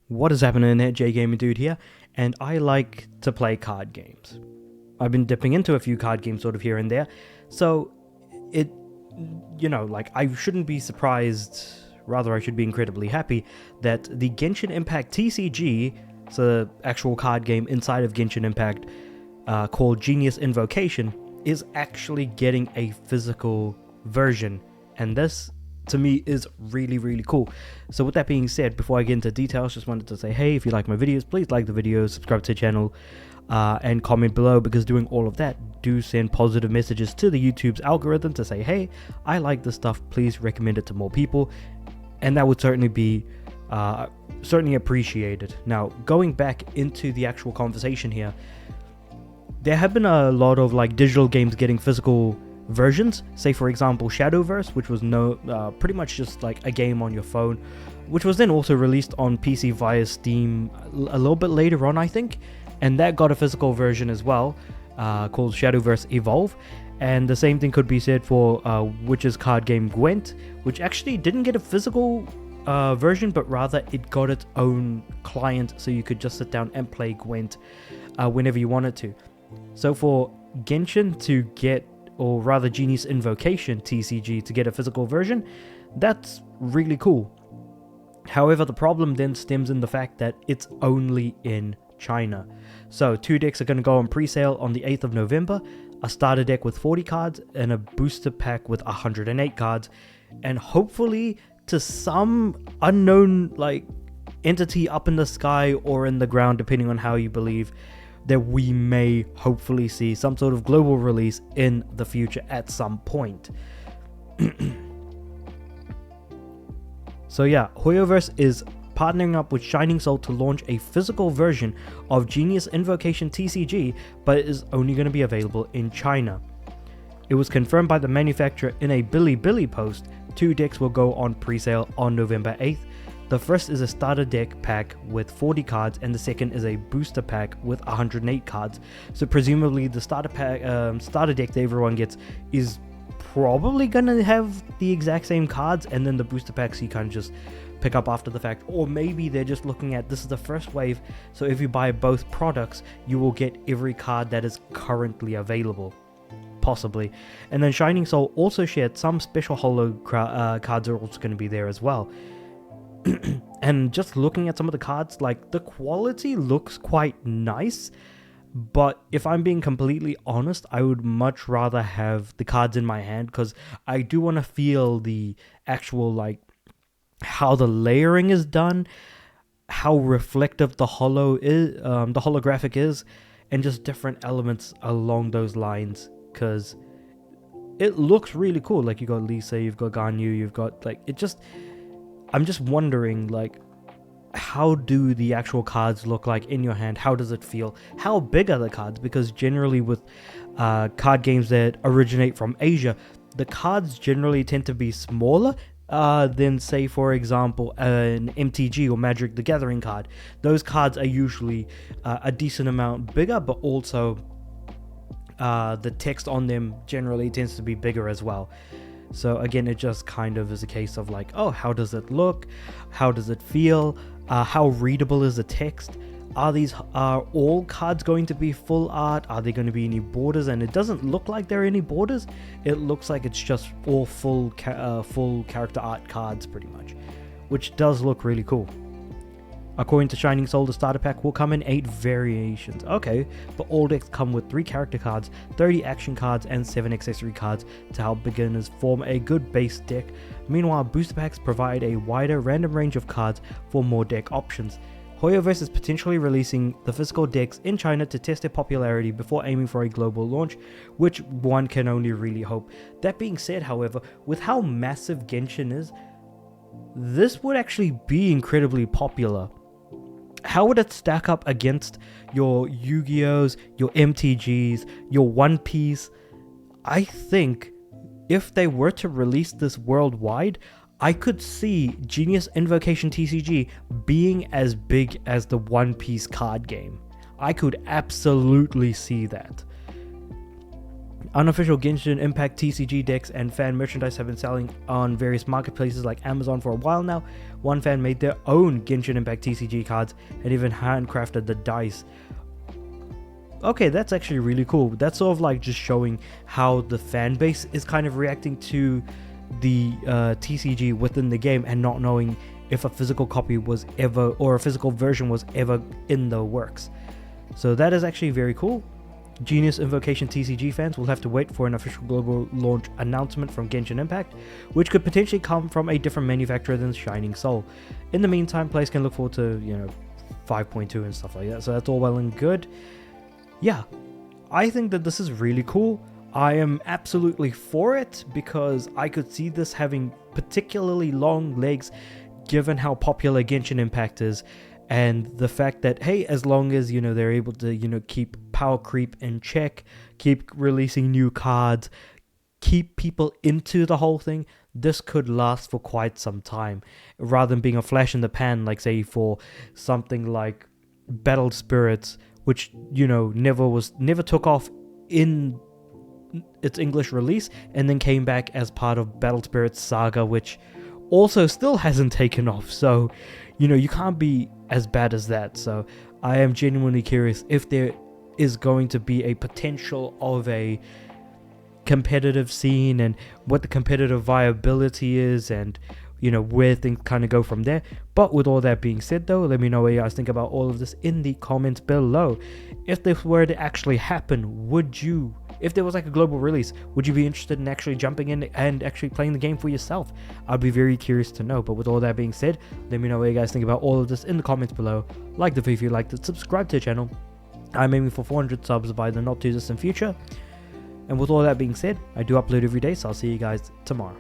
What is happening there? J Gamer Dude here, and I like to play card games. I've been dipping into a few card games sort of here and there, so it, I shouldn't be surprised, rather I should be incredibly happy that the Genshin Impact TCG, it's an actual card game inside of Genshin Impact called Genius Invocation, is actually getting a physical version, and this to me is really, really cool. So with that being said, before I get into details, just wanted to say, hey, if you like my videos, please like the videos, subscribe to the channel, and comment below, because doing all of that do send positive messages to the YouTube's algorithm to say, hey, I like this stuff, please recommend it to more people, and that would certainly be certainly appreciated. Now, going back into the actual conversation here, there have been a lot of digital games getting physical versions. Say for example Shadowverse, which was pretty much just a game on your phone, which was then also released on PC via Steam a little bit later on, I think, and that got a physical version as well, called Shadowverse Evolve. And the same thing could be said for Witch's card game Gwent, which actually didn't get a physical version, but rather it got its own client, so you could just sit down and play Gwent whenever you wanted to. So for Genshin to get, or rather Genius Invocation TCG to get a physical version, that's really cool. However, the problem then stems in the fact that it's only in China. So 2 decks are going to go on pre-sale on the 8th of November, a starter deck with 40 cards and a booster pack with 108 cards, and hopefully to some unknown entity up in the sky or in the ground, depending on how you believe, that we may hopefully see some sort of global release in the future at some point. So yeah, Hoyoverse is partnering up with Shining Soul to launch a physical version of Genius Invocation TCG, but it is only going to be available in China. It was confirmed by the manufacturer in a Bilibili post. 2 decks will go on pre-sale on November 8th. The first is a starter deck pack with 40 cards, and the second is a booster pack with 108 cards. So presumably the starter deck that everyone gets is probably gonna have the exact same cards, and then the booster packs you kind of just pick up after the fact. Or maybe they're just looking at, this is the first wave, so if you buy both products, you will get every card that is currently available. Possibly. And then Shining Soul also shared some special holo cards are also going to be there as well. And just looking at some of the cards, the quality looks quite nice, but if I'm being completely honest, I would much rather have the cards in my hand, because I do want to feel the actual how the layering is done, how reflective the holographic is, and just different elements along those lines, because it looks really cool. You got Lisa, you've got Ganyu, you've got I'm just wondering, how do the actual cards look like in your hand? How does it feel? How big are the cards? Because generally with card games that originate from Asia, the cards generally tend to be smaller than, say, for example, an MTG or Magic the Gathering card. Those cards are usually a decent amount bigger, but also the text on them generally tends to be bigger as well. So again, it just kind of is a case of oh, how does it look? How does it feel? How readable is the text? Are all cards going to be full art? Are there going to be any borders? And it doesn't look like there are any borders. It looks like it's just all full character art cards pretty much, which does look really cool. According to Shining Soul, the starter pack will come in 8 variations. Okay, but all decks come with 3 character cards, 30 action cards, and 7 accessory cards to help beginners form a good base deck. Meanwhile, booster packs provide a wider random range of cards for more deck options. Hoyoverse is potentially releasing the physical decks in China to test their popularity before aiming for a global launch, which one can only really hope. That being said, however, with how massive Genshin is, this would actually be incredibly popular. How would it stack up against your Yu-Gi-Ohs, your MTGs, your One Piece? I think if they were to release this worldwide, I could see Genius Invocation TCG being as big as the One Piece card game. I could absolutely see that. Unofficial Genshin Impact TCG decks and fan merchandise have been selling on various marketplaces like Amazon for a while now. One fan made their own Genshin Impact TCG cards and even handcrafted the dice. Okay, that's actually really cool. That's sort of like just showing how the fan base is kind of reacting to the TCG within the game and not knowing if a physical copy was ever, or a physical version was ever in the works. So that is actually very cool. Genius Invocation TCG fans will have to wait for an official global launch announcement from Genshin Impact, which could potentially come from a different manufacturer than Shining Soul. In the meantime, players can look forward to, 5.2 and stuff like that, so that's all well and good. Yeah, I think that this is really cool. I am absolutely for it because I could see this having particularly long legs given how popular Genshin Impact is. And the fact that, hey, as long as, they're able to, keep power creep in check, keep releasing new cards, keep people into the whole thing, this could last for quite some time. Rather than being a flash in the pan, like, say, for something like Battle Spirits, which, never took off in its English release, and then came back as part of Battle Spirits Saga, which also still hasn't taken off. So, you can't be as bad as that. So I am genuinely curious if there is going to be a potential of a competitive scene and what the competitive viability is and where things kind of go from there. But with all that being said though, let me know what you guys think about all of this in the comments below. If this were to actually happen, if there was like a global release, would you be interested in actually jumping in and actually playing the game for yourself? I'd be very curious to know. But with all that being said, let me know what you guys think about all of this in the comments below. Like the video if you liked it, subscribe to the channel. I'm aiming for 400 subs by the not too distant future. And with all that being said, I do upload every day, so I'll see you guys tomorrow.